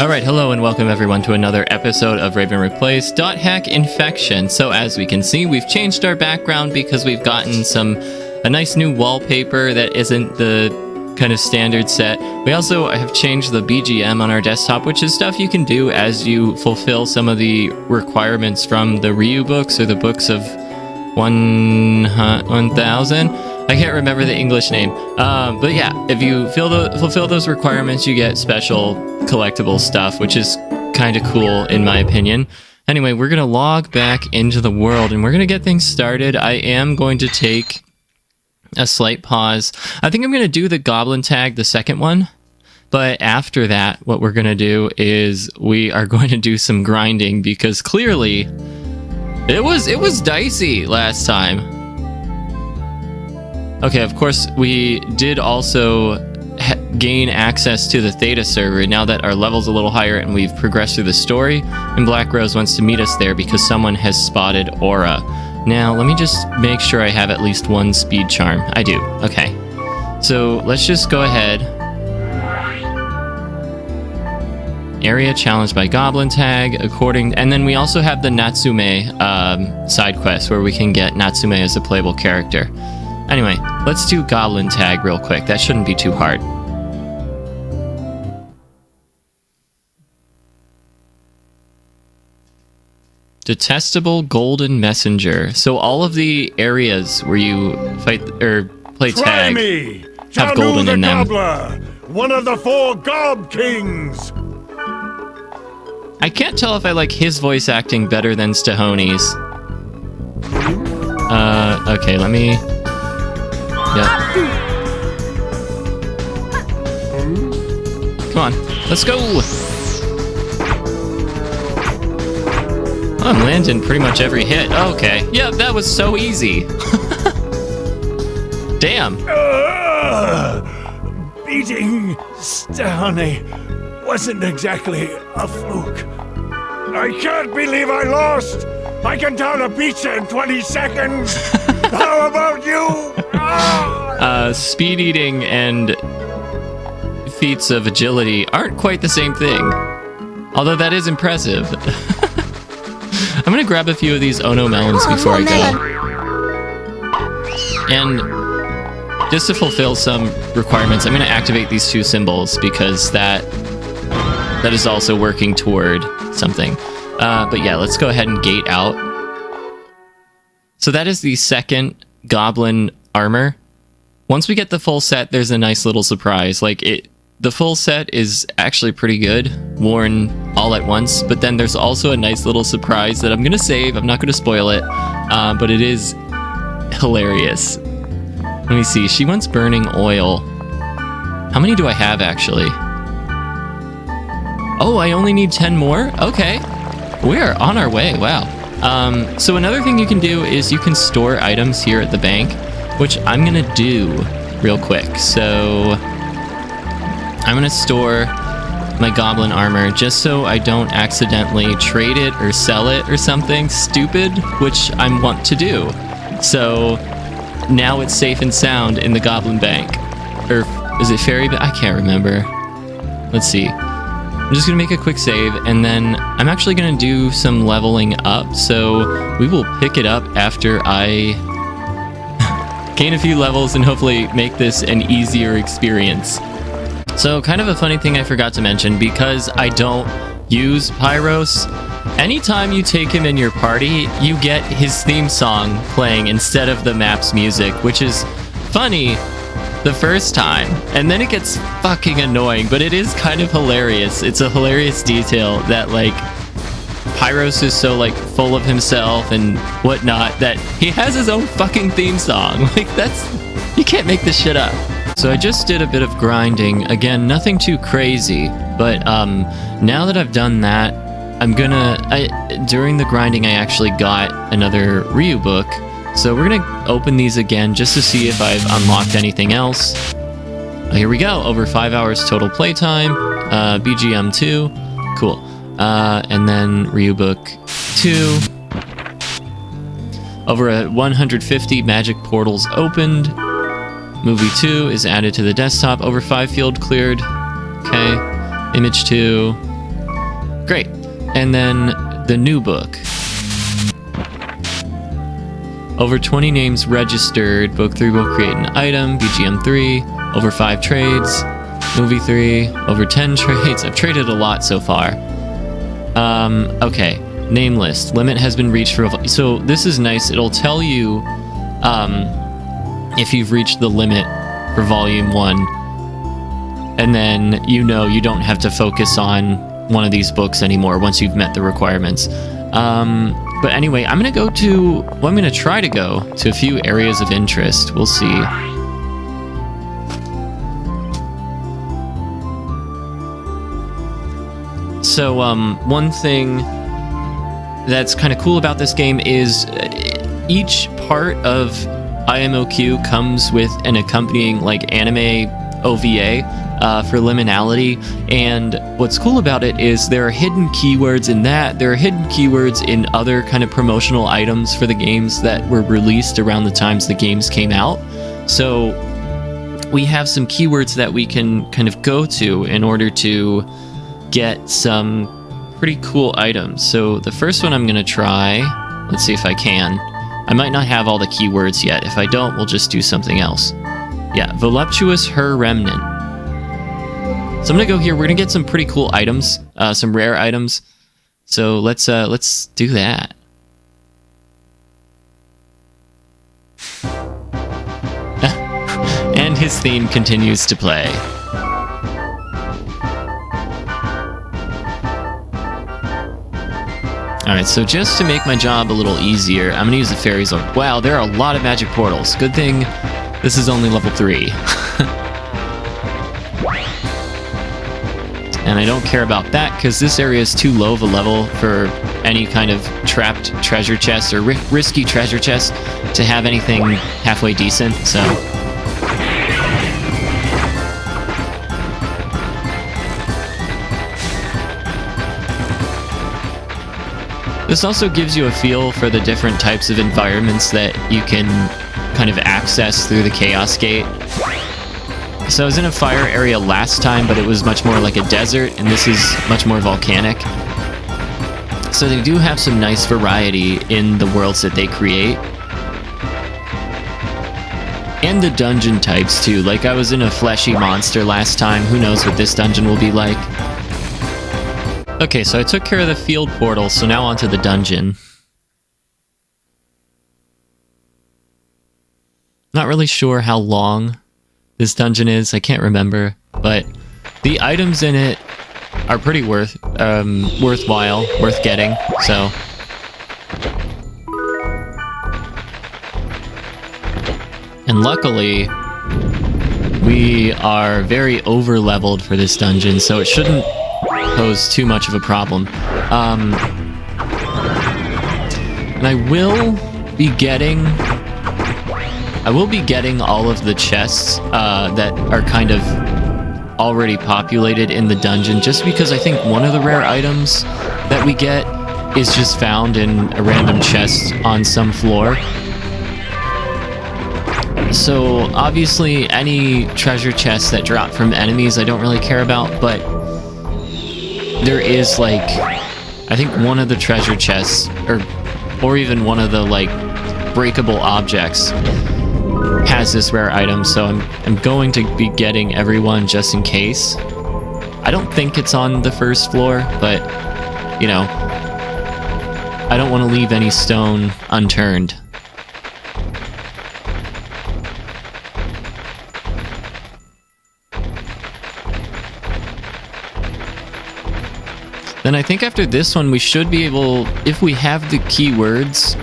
Alright, hello and welcome everyone to another episode of Raven Replays .hack Infection. So as we can see, we've changed our background because we've gotten a nice new wallpaper that isn't the kind of standard set. We also have changed the BGM on our desktop, which is stuff you can do as you fulfill some of the requirements from the Ryu books or the books of 1000. I can't remember the English name. But yeah, if you fulfill those requirements, you get special collectible stuff, which is kind of cool in my opinion. Anyway, we're going to log back into the world and we're going to get things started. I am going to take a slight pause. I think I'm going to do the Goblin Tag, the second one. But after that, what we're going to do is we are going to do some grinding because clearly it was dicey last time. Okay, of course, we did also gain access to the Theta server now that our level's a little higher and we've progressed through the story, and Black Rose wants to meet us there because someone has spotted Aura. Now, let me just make sure I have at least one speed charm. I do. Okay. So, let's just go ahead. Area challenged by Goblin Tag, and then we also have the Natsume side quest where we can get Natsume as a playable character. Anyway, let's do Goblin Tag real quick. That shouldn't be too hard. Detestable Golden Messenger. So all of the areas where you fight or play tag have golden in them. Gobbler, one of the 4 Gob Kings. I can't tell if I like his voice acting better than Stahoni's. Okay, let me... Yep. Come on, let's go! I'm landing pretty much every hit. Okay, yeah, that was so easy. Damn. Beating Stahoni wasn't exactly a fluke. I can't believe I lost! I can down a pizza in 20 seconds! How about you? Speed eating and feats of agility aren't quite the same thing. Although that is impressive. I'm gonna grab a few of these Ono melons before I go. And just to fulfill some requirements, I'm gonna activate these 2 symbols because that is also working toward something. But yeah, let's go ahead and gate out. So that is the second Goblin armor. Once we get the full set, there's a nice little surprise. The full set is actually pretty good, worn all at once, but then there's also a nice little surprise that I'm gonna save. I'm not gonna spoil it, but it is hilarious. Let me see, she wants burning oil. How many do I have, actually? Oh, I only need 10 more? Okay. We're on our way, wow. So another thing you can do is you can store items here at the bank, which I'm gonna do real quick. So I'm gonna store my goblin armor just so I don't accidentally trade it or sell it or something stupid, which I want to do. So now it's safe and sound in the goblin bank. Or is it fairy bank? I can't remember. Let's see. I'm just gonna make a quick save and then I'm actually gonna do some leveling up. So we will pick it up after I gain a few levels and hopefully make this an easier experience. So kind of a funny thing I forgot to mention, because I don't use Pyros, anytime you take him in your party, you get his theme song playing instead of the map's music, which is funny the first time, and then it gets fucking annoying, but it is kind of hilarious. It's a hilarious detail that, like, Pyros is so, like, full of himself and whatnot that he has his own fucking theme song. Like, you can't make this shit up. So I just did a bit of grinding. Again, nothing too crazy, but now that I've done that, during the grinding I actually got another Ryu book, so we're gonna open these again just to see if I've unlocked anything else. Here we go, over 5 hours total playtime, BGM 2, cool. And then Ryu book 2, over 150 magic portals opened. Movie 2 is added to the desktop. Over 5 field cleared. Okay. Image 2. Great. And then the new book. Over 20 names registered. Book 3 will create an item. BGM 3. Over 5 trades. Movie 3. Over 10 trades. I've traded a lot so far. Okay. Name list. Limit has been reached for... So this is nice. It'll tell you if you've reached the limit for Volume 1. And then you know you don't have to focus on one of these books anymore once you've met the requirements. But anyway, I'm going to try to go to a few areas of interest. We'll see. So, one thing that's kind of cool about this game is each part of imoq comes with an accompanying, like, anime OVA for liminality, and what's cool about it is there are hidden keywords in that. There are hidden keywords in other kind of promotional items for the games that were released around the times the games came out. So we have some keywords that we can kind of go to in order to get some pretty cool items. So the first one I'm going to try, let's see if I can. I might not have all the keywords yet. If I don't, we'll just do something else. Yeah, voluptuous her remnant. So I'm gonna go here. We're gonna get some pretty cool items, some rare items. So let's do that. And his theme continues to play. Alright, so just to make my job a little easier, I'm gonna use the fairies. Wow, there are a lot of magic portals. Good thing this is only level 3. And I don't care about that because this area is too low of a level for any kind of trapped treasure chest or risky treasure chest to have anything halfway decent, so... This also gives you a feel for the different types of environments that you can kind of access through the Chaos Gate. So I was in a fire area last time, but it was much more like a desert, and this is much more volcanic. So they do have some nice variety in the worlds that they create. And the dungeon types too. Like I was in a fleshy monster last time. Who knows what this dungeon will be like. Okay, so I took care of the field portal, so now onto the dungeon. Not really sure how long this dungeon is, I can't remember, but the items in it are pretty worthwhile, worth getting, so... And luckily, we are very over-leveled for this dungeon, so it shouldn't pose too much of a problem. And I will be getting all of the chests that are kind of already populated in the dungeon, just because I think one of the rare items that we get is just found in a random chest on some floor. So obviously any treasure chests that drop from enemies I don't really care about, but there is, like, I think one of the treasure chests, or even one of the, like, breakable objects has this rare item, so I'm going to be getting everyone just in case. I don't think it's on the first floor, but, you know, I don't want to leave any stone unturned. Then I think after this one, we should be able, if we have the keywords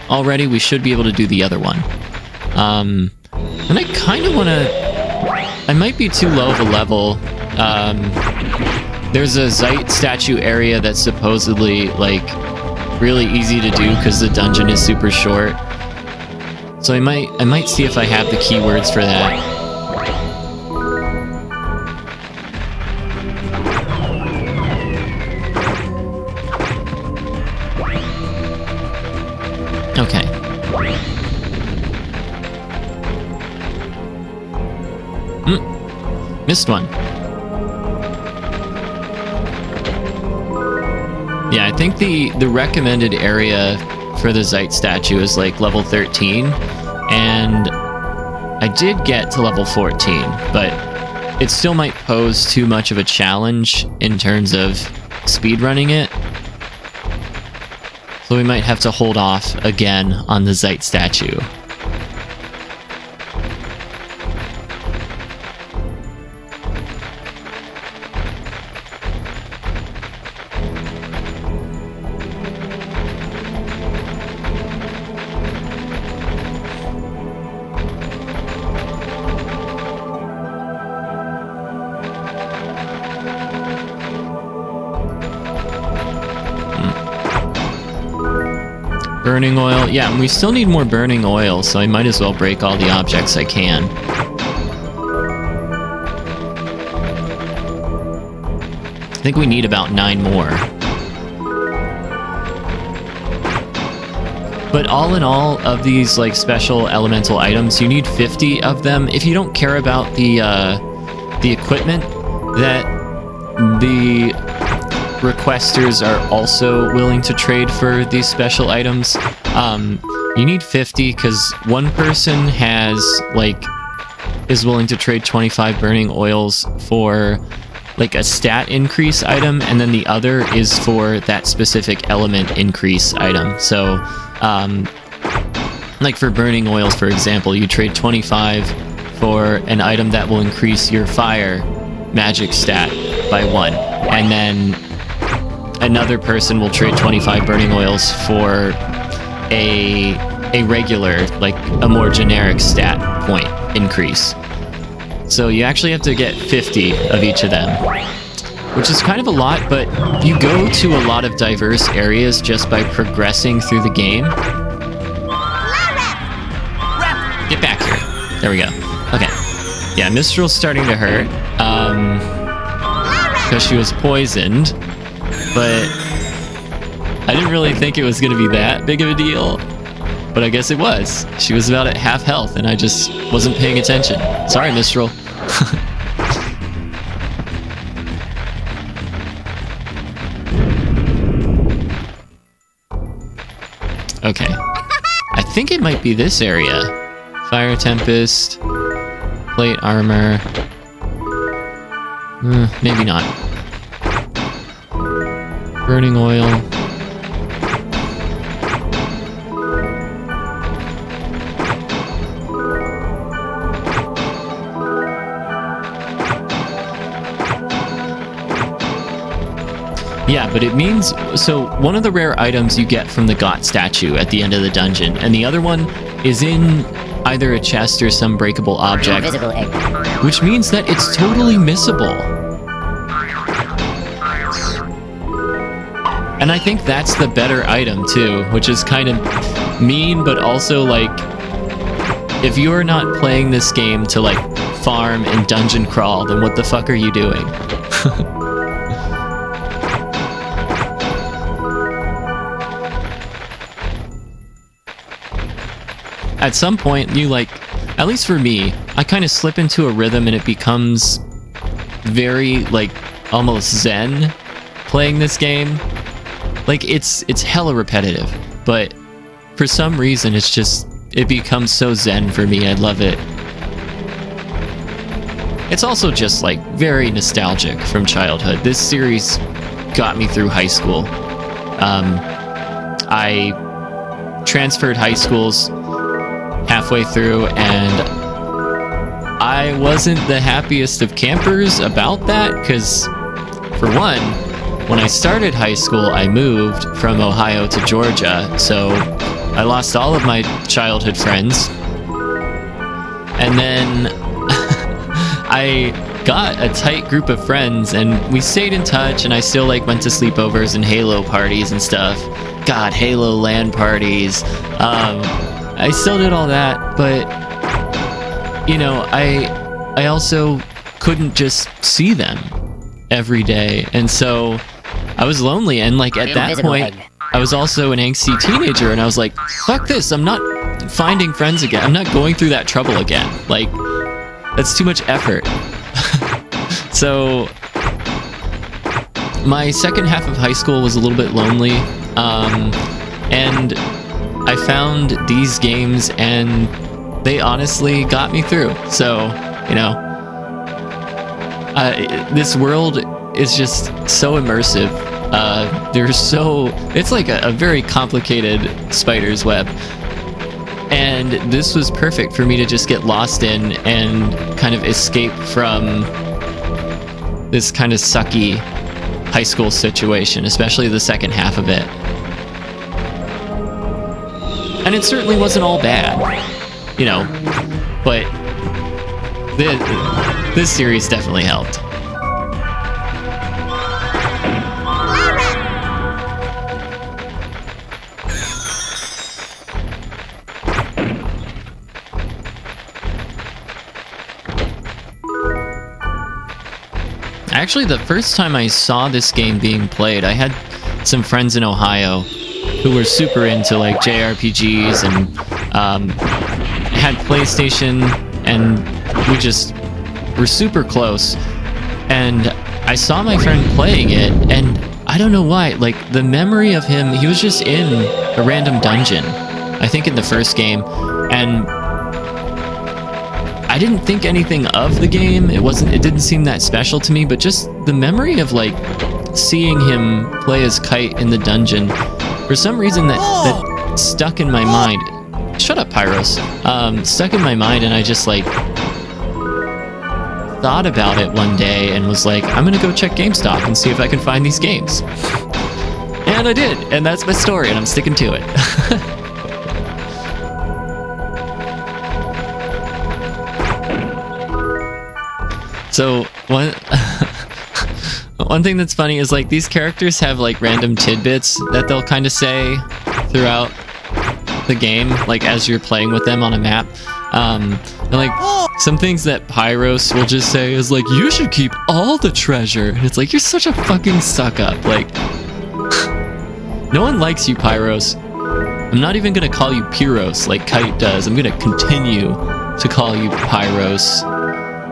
already, we should be able to do the other one. And I kind of want to... I might be too low of a level. There's a Zeit statue area that's supposedly, like, really easy to do because the dungeon is super short. So I might see if I have the keywords for that. Okay. Missed one. Yeah, I think the recommended area for the Zeit statue is like level 13, and I did get to level 14, but it still might pose too much of a challenge in terms of speedrunning it. So we might have to hold off again on the Zeit statue. Burning oil. Yeah, and we still need more burning oil, so I might as well break all the objects I can. I think we need about 9 more. But all in all, of these like special elemental items, you need 50 of them. If you don't care about the equipment that the requesters are also willing to trade for these special items, you need 50 because one person is willing to trade 25 burning oils for like a stat increase item, and then the other is for that specific element increase item. So like for burning oils, for example, you trade 25 for an item that will increase your fire magic stat by 1, and then another person will trade 25 burning oils for a regular, like a more generic stat point increase. So you actually have to get 50 of each of them, which is kind of a lot, but you go to a lot of diverse areas just by progressing through the game. Get back here. There we go. Okay. Yeah, Mistral's starting to hurt because she was poisoned. But I didn't really think it was going to be that big of a deal. But I guess it was. She was about at half health, and I just wasn't paying attention. Sorry, Mistral. Okay. I think it might be this area. Fire Tempest. Plate Armor. Maybe not. Burning oil. Yeah, but it means... So, one of the rare items you get from the Got statue at the end of the dungeon, and the other one is in either a chest or some breakable object, which means that it's totally missable. And I think that's the better item, too, which is kind of mean, but also, like, if you're not playing this game to, like, farm and dungeon crawl, then what the fuck are you doing? At some point, you, like, at least for me, I kind of slip into a rhythm and it becomes very, like, almost zen playing this game. Like, it's hella repetitive, but for some reason, it becomes so zen for me. I love it. It's also just, like, very nostalgic from childhood. This series got me through high school. I transferred high schools halfway through, and I wasn't the happiest of campers about that, because, for one, when I started high school, I moved from Ohio to Georgia, so I lost all of my childhood friends. And then I got a tight group of friends, and we stayed in touch, and I still, like, went to sleepovers and Halo parties and stuff. God, Halo LAN parties. I still did all that, but, you know, I also couldn't just see them every day, and so I was lonely, and, like, at that point, I was also an angsty teenager, and I was like, fuck this, I'm not finding friends again, I'm not going through that trouble again, like, that's too much effort. So, my second half of high school was a little bit lonely, and I found these games, and they honestly got me through. So, you know, this world is just so immersive. It's like a very complicated spider's web. And this was perfect for me to just get lost in and kind of escape from this kind of sucky high school situation, especially the second half of it. And it certainly wasn't all bad, you know, but this series definitely helped. Actually, the first time I saw this game being played, I had some friends in Ohio who were super into like JRPGs and had PlayStation, and we just were super close. And I saw my friend playing it, and I don't know why, like the memory of him, he was just in a random dungeon, I think in the first game, and I didn't think anything of the game. It didn't seem that special to me, but just the memory of like seeing him play as Kite in the dungeon, for some reason that stuck in my mind. Shut up, Pyros. Stuck in my mind, and I just like thought about it one day and was like, I'm gonna go check GameStop and see if I can find these games. And I did, and that's my story, and I'm sticking to it. So one thing that's funny is like these characters have like random tidbits that they'll kind of say throughout the game, like as you're playing with them on a map. And like some things that Pyros will just say is like, you should keep all the treasure. And it's like, you're such a fucking suck up. Like, no one likes you, Pyros. I'm not even gonna call you Pyros like Kite does. I'm gonna continue to call you Pyros,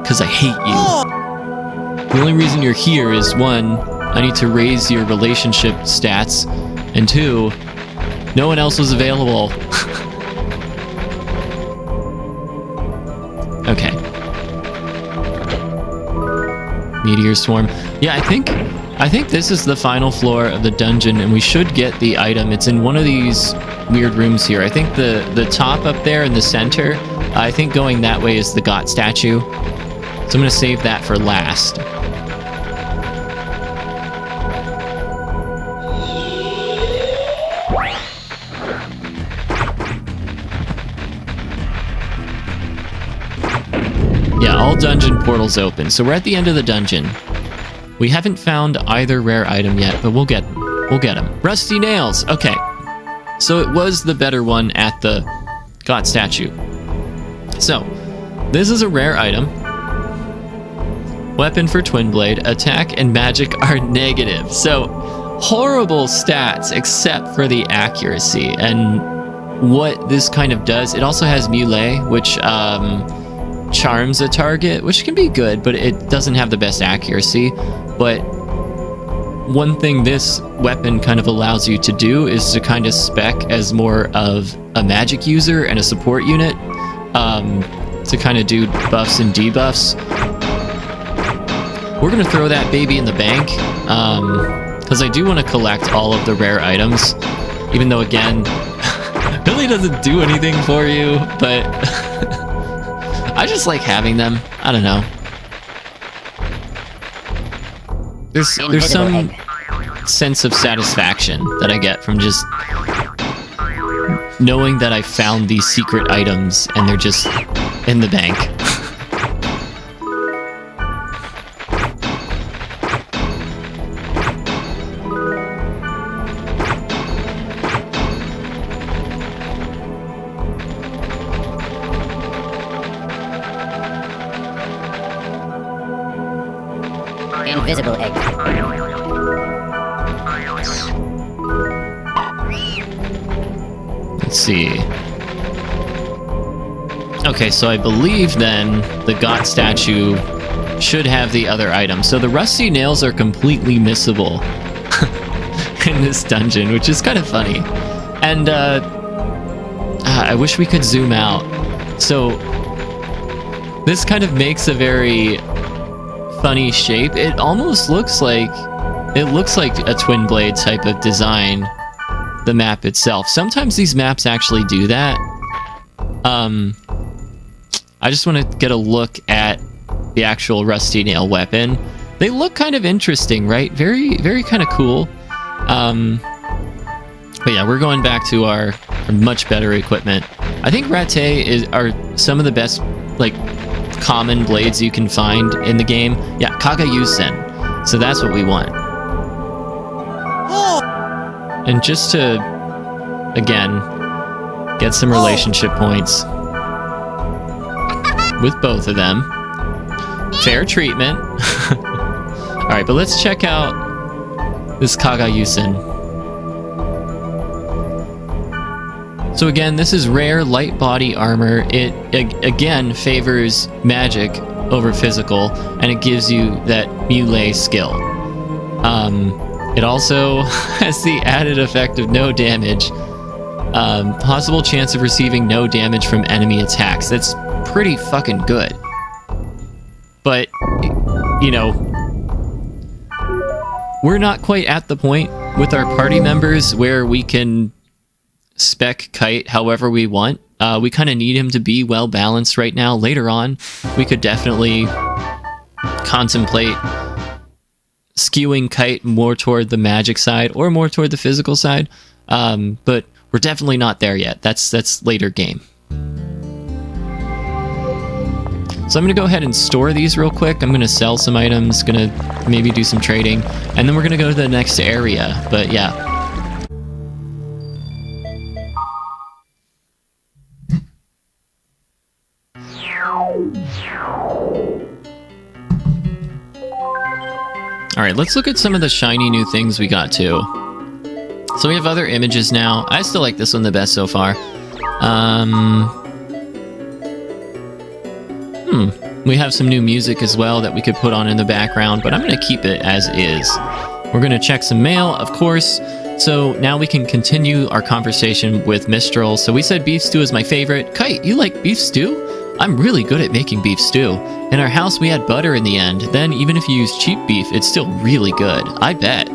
because I hate you. The only reason you're here is, one, I need to raise your relationship stats, and two, no one else was available. Okay. Meteor Swarm. Yeah, I think this is the final floor of the dungeon, and we should get the item. It's in one of these weird rooms here. I think the top up there in the center, I think going that way is the God statue. So I'm going to save that for last. Yeah, all dungeon portals open. So we're at the end of the dungeon. We haven't found either rare item yet, but we'll get them. Rusty nails. Okay. So it was the better one at the God statue. So this is a rare item. Weapon for Twin Blade, attack and magic are negative. So horrible stats except for the accuracy. And what this kind of does, it also has melee, which charms a target, which can be good, but it doesn't have the best accuracy. But one thing this weapon kind of allows you to do is to kind of spec as more of a magic user and a support unit, to kind of do buffs and debuffs. We're going to throw that baby in the bank, because I do want to collect all of the rare items, even though, again, it really doesn't do anything for you, but I just like having them. I don't know. There's some sense of satisfaction that I get from just knowing that I found these secret items and they're just in the bank. Invisible egg. Let's see. Okay, so I believe then the God statue should have the other items. So the rusty nails are completely missable in this dungeon, which is kind of funny. And I wish we could zoom out. So this kind of makes a very funny shape. It almost looks like a twin blade type of design, the map itself. Sometimes these maps actually do that. I just want to get a look at the actual rusty nail weapon. They look kind of interesting, right? Very, very kind of cool. But yeah, we're going back to our much better equipment. I think ratte are some of the best, like, common blades you can find in the game. Yeah, Kagayusen. So that's what we want. And just to, again, get some relationship points with both of them. Fair treatment. Alright, but let's check out this Kagayusen. So again, this is rare light body armor. It, again, favors magic over physical, and it gives you that melee skill. It also has the added effect of no damage. Possible chance of receiving no damage from enemy attacks. That's pretty fucking good. But, you know, we're not quite at the point with our party members where we can spec Kite however we want. We kind of need him to be well balanced right now. Later on, we could definitely contemplate skewing Kite more toward the magic side or more toward the physical side. But we're definitely not there yet. That's later game. So I'm going to go ahead and store these real quick. I'm going to sell some items, going to maybe do some trading, and then we're going to go to the next area. But yeah. Alright, let's look at some of the shiny new things we got too. So we have other images now. I still like this one the best so far. We have some new music as well that we could put on in the background, but I'm going to keep it as is. We're going to check some mail, of course. So now we can continue our conversation with Mistral. So we said beef stew is my favorite. Kite, you like beef stew? I'm really good at making beef stew. In our house, we had butter in the end. Then even if you use cheap beef, it's still really good. I bet.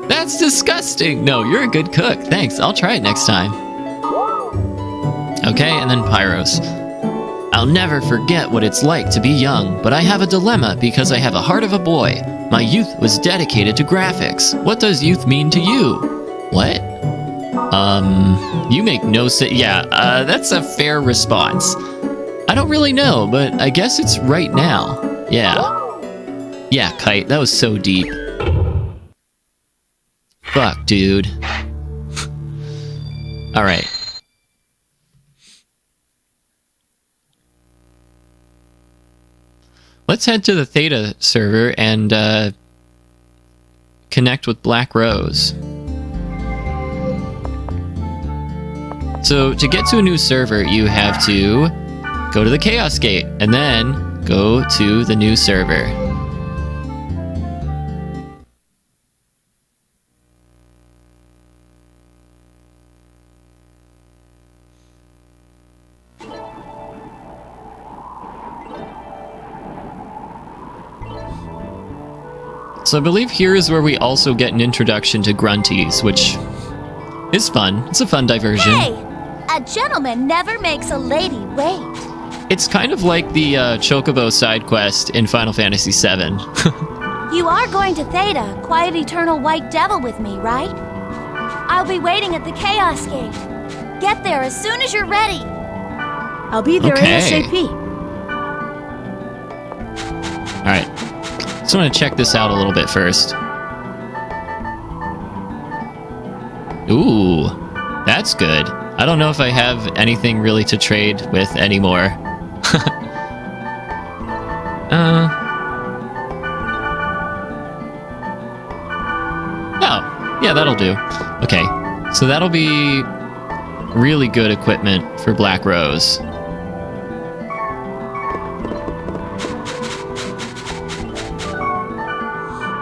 That's disgusting. No, you're a good cook. Thanks. I'll try it next time. Okay, and then Pyros. I'll never forget what it's like to be young, but I have a dilemma because I have a heart of a boy. My youth was dedicated to graphics. What does youth mean to you? What? You make no sense. Yeah, that's a fair response. I don't really know, but I guess it's right now. Yeah. Yeah, Kite, that was so deep. Fuck, dude. Alright. Let's head to the Theta server and connect with Black Rose. So to get to a new server, you have to go to the Chaos Gate and then go to the new server. So I believe here is where we also get an introduction to Grunties, which is fun. It's a fun diversion. Hey! A gentleman never makes a lady wait. It's kind of like the Chocobo side quest in Final Fantasy VII. You are going to Theta, quiet eternal white devil with me, right? I'll be waiting at the Chaos Gate. Get there as soon as you're ready. I'll be there ASAP. Alright. Just want to check this out a little bit first. Ooh, that's good. I don't know if I have anything really to trade with anymore. Oh, yeah, that'll do. Okay, so that'll be really good equipment for Black Rose.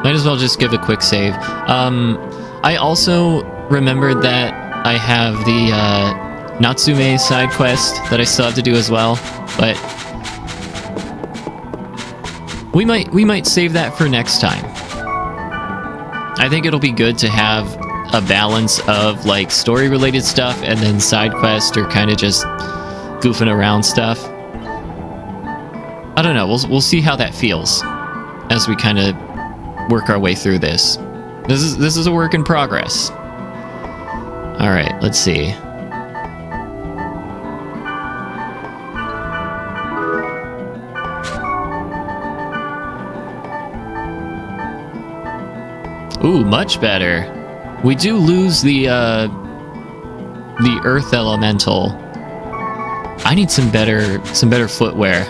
Might as well just give a quick save. I also remembered that I have the Natsume side quest that I still have to do as well, but we might save that for next time. I think it'll be good to have a balance of like story-related stuff and then side quest or kind of just goofing around stuff. I don't know. We'll see how that feels as we kind of work our way through this. This is a work in progress. All right, let's see. Ooh, much better. We do lose the earth elemental. I need some better footwear.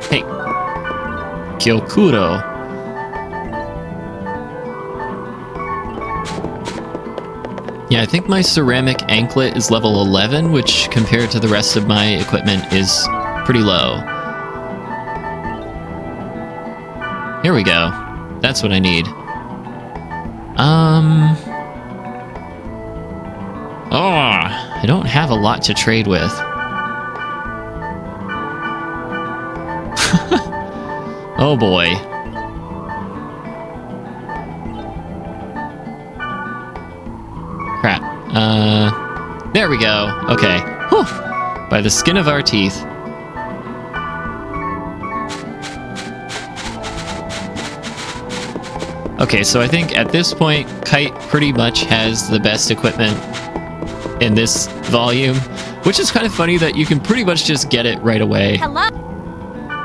Hey, Kyokuro. Yeah, I think my ceramic anklet is level 11, which compared to the rest of my equipment is pretty low. Here we go. That's what I need. I don't have a lot to trade with. Oh boy. Crap. There we go. Okay. Whew. By the skin of our teeth. Okay, so I think at this point, Kite pretty much has the best equipment in this volume, which is kind of funny that you can pretty much just get it right away. Hello?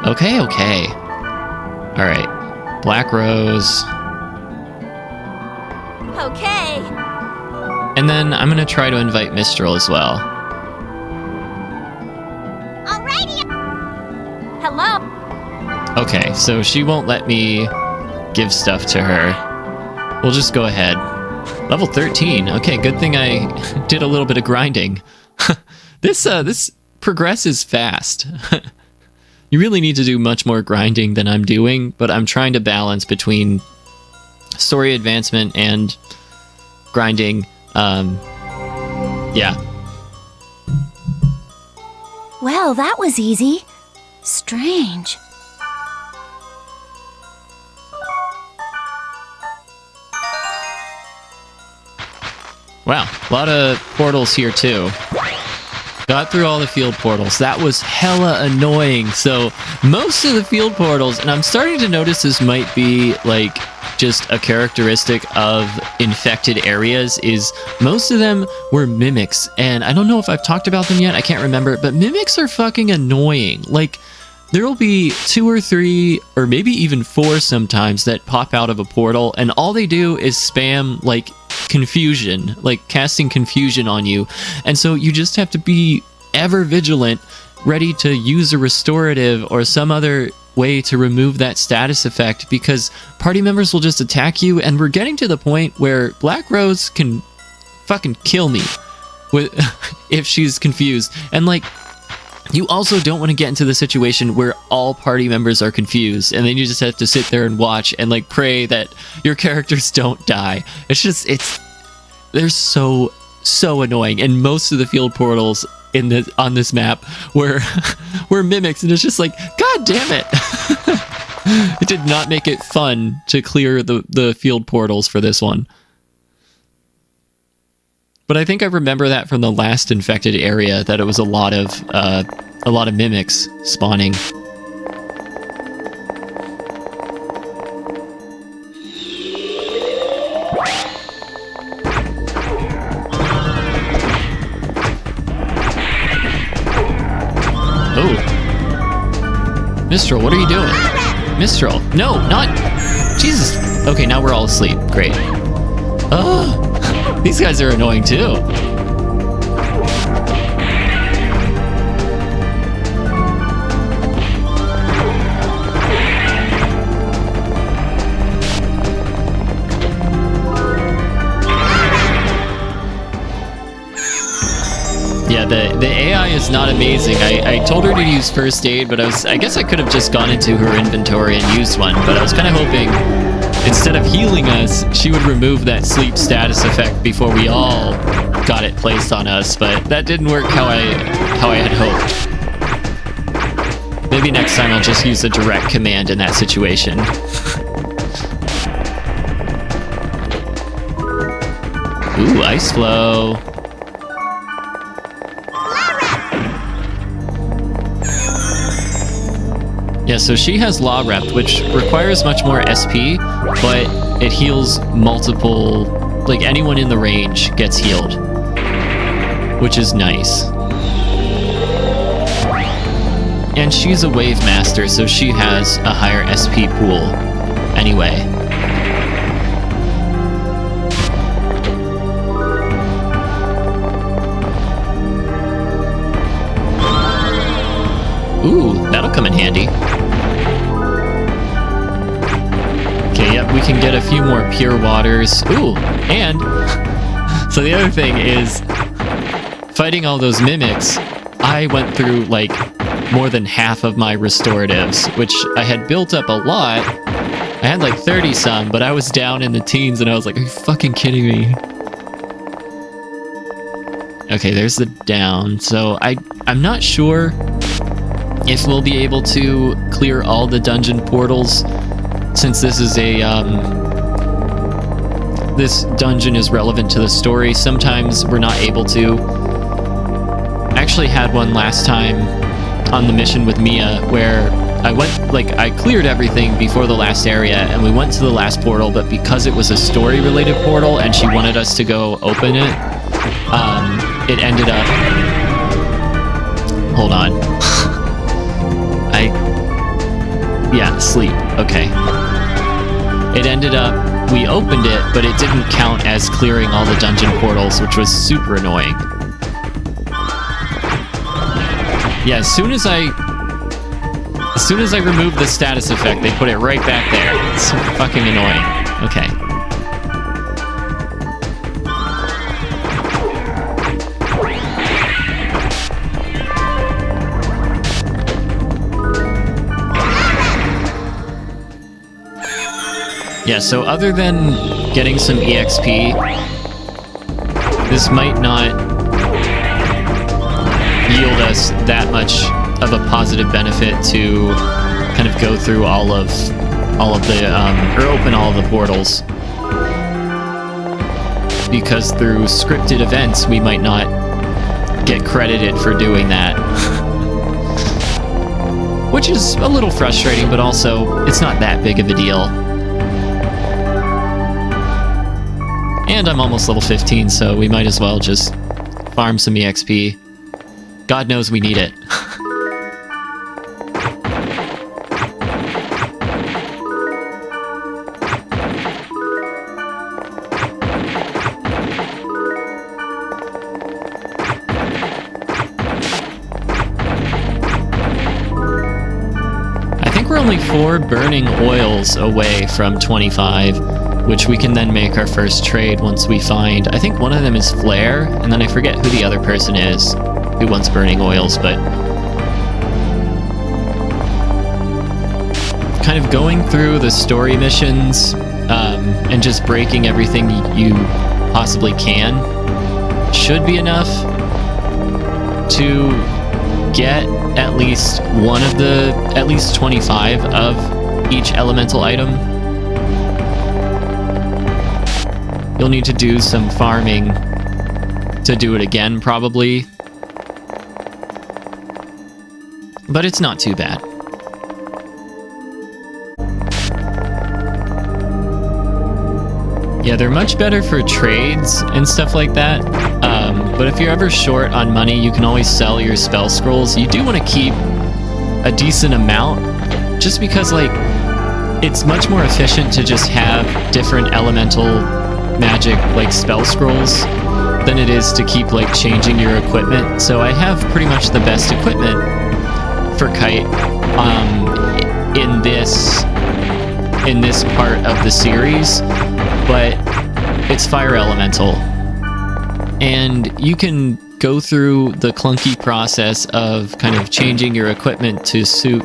Okay. All right. Black Rose. Okay. And then I'm going to try to invite Mistral as well. Alrighty. Hello? Okay, so she won't let me give stuff to her. We'll just go ahead. Level 13. Okay, good thing I did a little bit of grinding. This progresses fast. You really need to do much more grinding than I'm doing, but I'm trying to balance between story advancement and grinding. Yeah. Well, that was easy. Strange. Wow, a lot of portals here too. Got through all the field portals. That was hella annoying. So most of the field portals, and I'm starting to notice this might be like just a characteristic of infected areas, is most of them were mimics. And I don't know if I've talked about them yet. I can't remember, but mimics are fucking annoying. Like, there will be 2 or 3 or maybe even 4 sometimes that pop out of a portal, and all they do is spam like confusion, like casting confusion on you. And so you just have to be ever vigilant, ready to use a restorative or some other way to remove that status effect, because party members will just attack you. And we're getting to the point where Black Rose can fucking kill me with if she's confused. And like, you also don't want to get into the situation where all party members are confused, and then you just have to sit there and watch and like pray that your characters don't die. They're so annoying, and most of the field portals on this map were mimics, and it's just like, god damn it. It did not make it fun to clear the field portals for this one. But I think I remember that from the last infected area, that it was a lot of mimics spawning. Oh, Mistral, what are you doing? Mistral, no, not Jesus. Okay, now we're all asleep. Great. Oh. These guys are annoying too. Yeah, the AI is not amazing. I told her to use first aid, but I guess I could have just gone into her inventory and used one, but I was kind of hoping instead of healing us, she would remove that sleep status effect before we all got it placed on us, but that didn't work how I had hoped. Maybe next time I'll just use a direct command in that situation. Ooh, ice flow. Yeah, so she has Law Rep, which requires much more SP, but it heals multiple, like anyone in the range gets healed, which is nice. And she's a Wave Master, so she has a higher SP pool anyway. Ooh, that'll come in handy. Okay, yep, we can get a few more pure waters. Ooh, and so the other thing is fighting all those mimics, I went through like more than half of my restoratives, which I had built up a lot. I had like 30 some, but I was down in the teens and I was like, are you fucking kidding me? Okay, there's the down. So I'm not sure if we'll be able to clear all the dungeon portals, since this is this dungeon is relevant to the story. Sometimes we're not able to. I actually had one last time on the mission with Mia where I cleared everything before the last area and we went to the last portal, but because it was a story related portal and she wanted us to go open it, it ended up, hold on. Sleep. Okay. It ended up, we opened it, but it didn't count as clearing all the dungeon portals, which was super annoying. Yeah, as soon as I removed the status effect, they put it right back there. It's so fucking annoying. Okay. Yeah, so other than getting some EXP, this might not yield us that much of a positive benefit to kind of go through all of the, or open all of the portals. Because through scripted events, we might not get credited for doing that. Which is a little frustrating, but also, it's not that big of a deal. And I'm almost level 15, so we might as well just farm some EXP. God knows we need it. I think we're only 4 burning oils away from 25. Which we can then make our first trade once we find, I think one of them is Flare, and then I forget who the other person is who wants burning oils, but kind of going through the story missions and just breaking everything you possibly can should be enough to get at least 25 of each elemental item. You'll need to do some farming to do it again, probably. But it's not too bad. Yeah, they're much better for trades and stuff like that. But if you're ever short on money, you can always sell your spell scrolls. You do want to keep a decent amount, just because, like, it's much more efficient to just have different elemental magic like spell scrolls than it is to keep like changing your equipment. So I have pretty much the best equipment for Kite in this part of the series, but it's fire elemental. and you can go through the clunky process of kind of changing your equipment to suit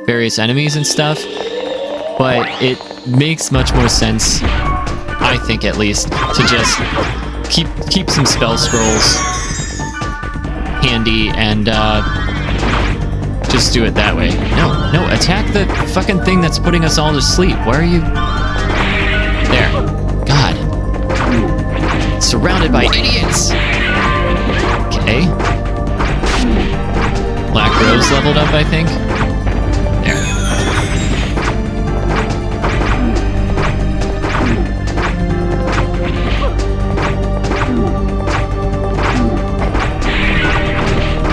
various enemies and stuff, but it makes much more sense, I think at least, to just keep some spell scrolls handy and just do it that way. No, attack the fucking thing that's putting us all to sleep. Why are you... There. God. Surrounded by idiots! Okay. Black Rose leveled up, I think. There.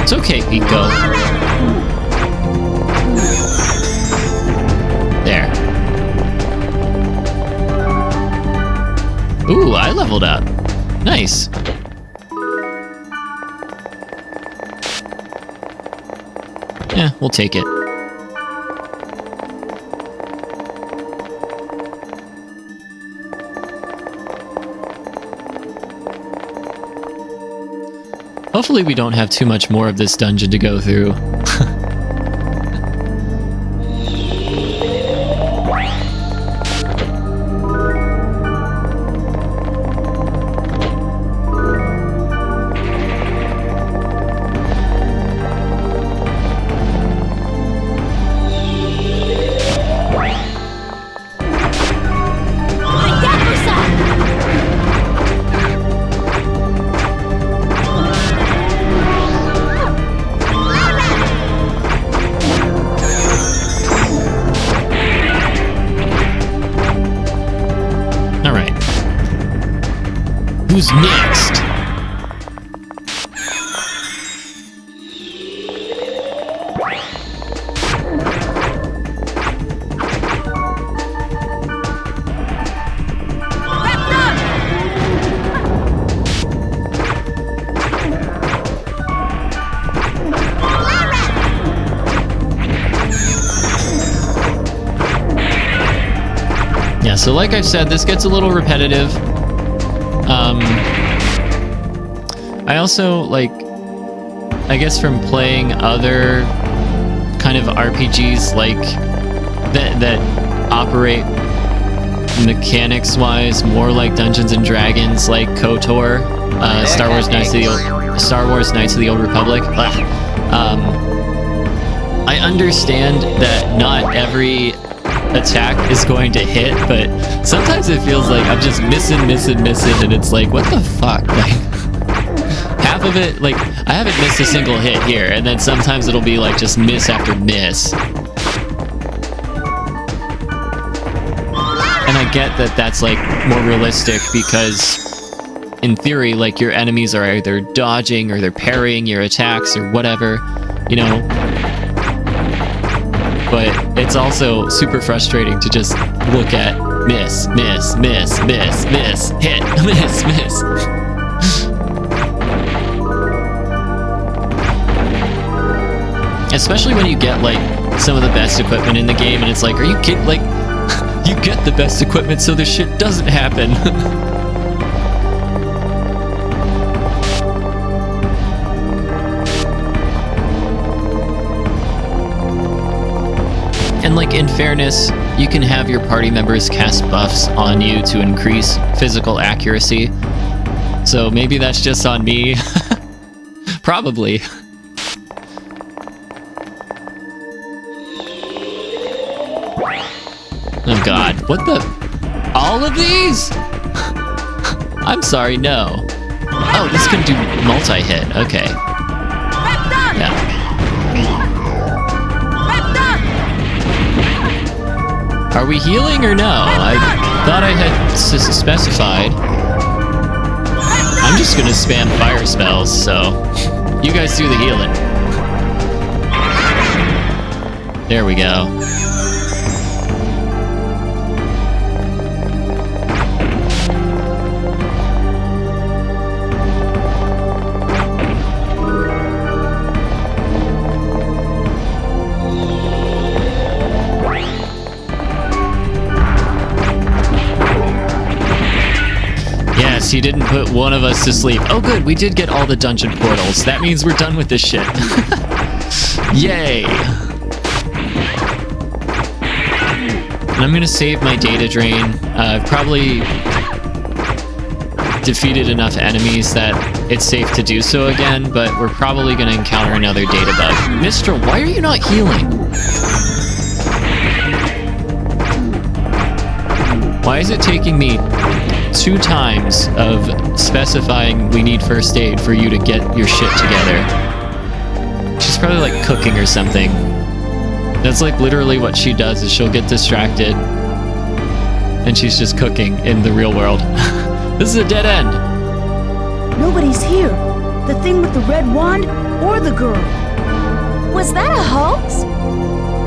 It's okay, Pico. There. Ooh, I leveled up. Nice. Yeah, we'll take it. Hopefully we don't have too much more of this dungeon to go through. Who's next? Yeah, so like I said, this gets a little repetitive. I also, like, I guess from playing other kind of RPGs like that operate mechanics-wise more like Dungeons and Dragons, like KOTOR, Star Wars Knights of the Old Republic. I understand that not every attack is going to hit, but sometimes it feels like I'm just missing, and it's like, what the fuck? Like, half of it, like, I haven't missed a single hit here, and then sometimes it'll be like just miss after miss. And I get that that's like more realistic because in theory, like, your enemies are either dodging or they're parrying your attacks or whatever, you know. But it's also super frustrating to just look at miss, hit, miss. Especially when you get, like, some of the best equipment in the game, and it's like, are you kidding? Like, you get the best equipment so this shit doesn't happen. And, like, in fairness, you can have your party members cast buffs on you to increase physical accuracy. So maybe that's just on me. Probably. Oh god, what the? All of these? I'm sorry, no. Oh, this can do multi-hit, okay. Yeah. Are we healing or no? I thought I had specified. I'm just gonna spam fire spells, so you guys do the healing. There we go. Yes, he didn't put one of us to sleep. Oh good, we did get all the dungeon portals. That means we're done with this shit. Yay! And I'm gonna save my data drain. I've probably defeated enough enemies that it's safe to do so again, but we're probably gonna encounter another data bug. Mistral, why are you not healing? Why is it taking me 2 times of specifying we need first aid for you to get your shit together? She's probably like cooking or something. That's like literally what she does, is she'll get distracted and she's just cooking in the real world. This is a dead end. Nobody's here. The thing with the red wand or the girl. Was that a hoax?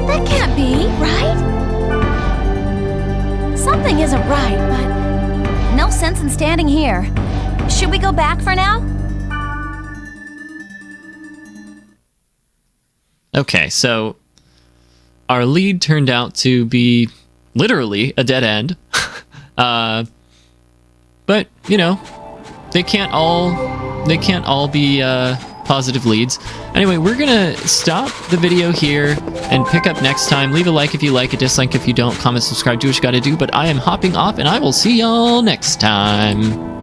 That can't be, right? Something isn't right, but no sense in standing here. Should we go back for now? Okay, so our lead turned out to be literally a dead end. But, you know, they can't all be positive leads. Anyway, we're gonna stop the video here and pick up next time. Leave a like if you like, a dislike if you don't, comment, subscribe, do what you gotta do, but I am hopping off and I will see y'all next time.